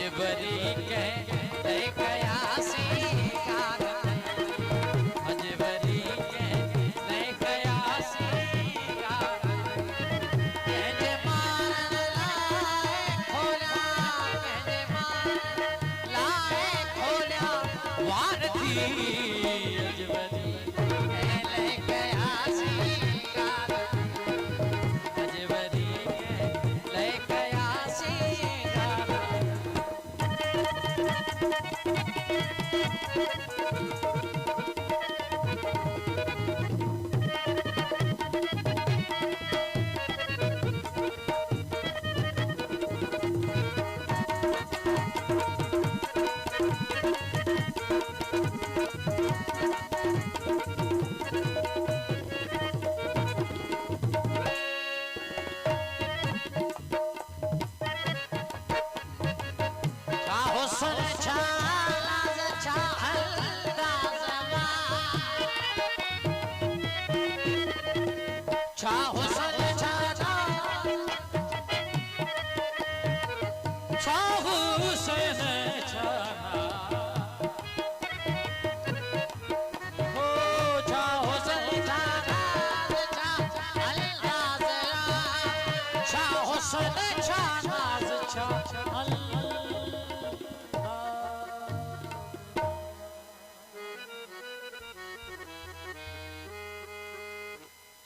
अजबरी के कयासी गार अजबरी के कयासी गार कहजे मारन लाए खोला कहजे मारन लाए खोला वार थी अजबरी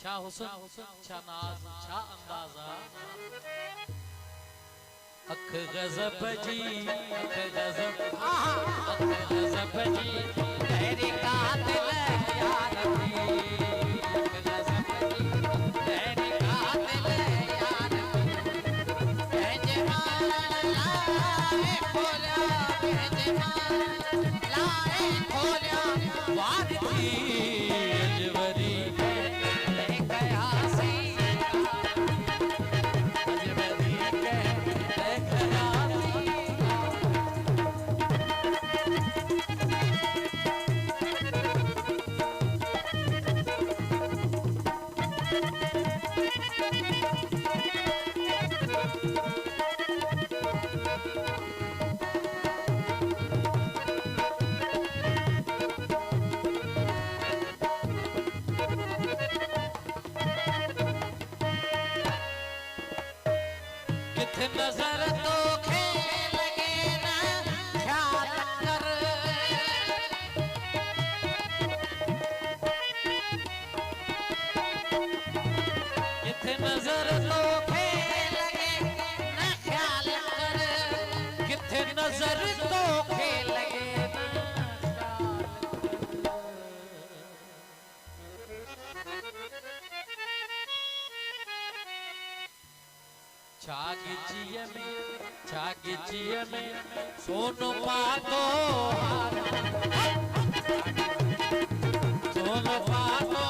छा हुस्न छा नाज़ छा अंदाज़ा अख गज़ब जी तेरी कातिल यार थी अख गज़ब जी तेरी कातिल यार कहजे मारन लाए खोला कहजे मारन लाए खोला वार थी अजबरी नजर तो लगे ना ख्याल कर किथे नजर तो लगे ना ख्याल कर किथे नजर तो लगे ना छागिचिय में सोनो पातो सोनो पातो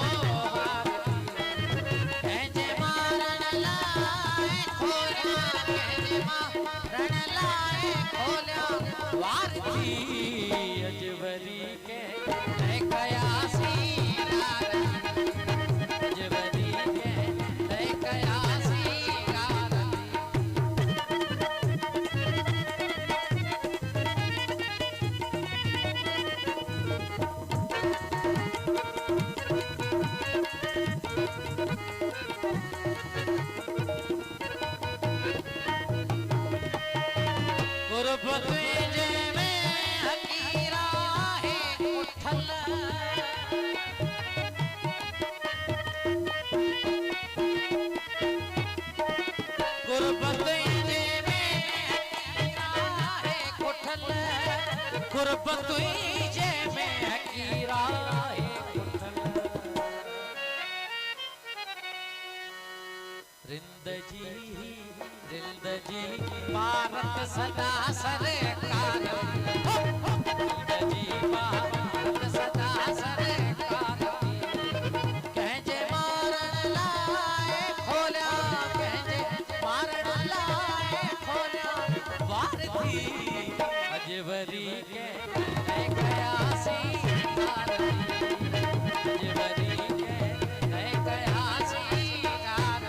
कहजे मारन लाए खोला कहजे मारन लाए खोला वार थी अजबरी के कयासी गार अजबरी के कयासी गार गुरबत में हकीरा है उठल गुरबत में हकीरा है उठल गुरबत में हकीरा है उठल रिंद जी भारत सदा सरकार भारत सदा सरकार कहजे मारन लाए खोला कहजे मारन लाए खोला वार थी अजबरी के कयासी गार अजबरी के कयासी गार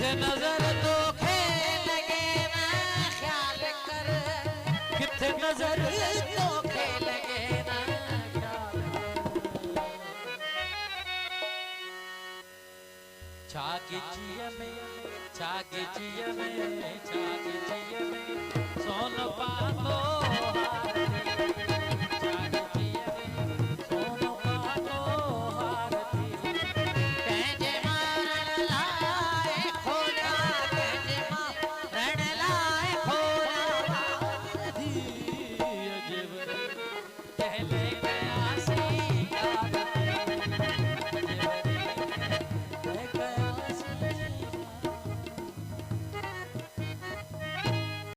नजर तो खेल लगे ना ख्याल कर, किथे नजर तो खेल लगे ना ख्याल कर। छागी जिया में छागी जिया में छागी जिया में सोन पातो ले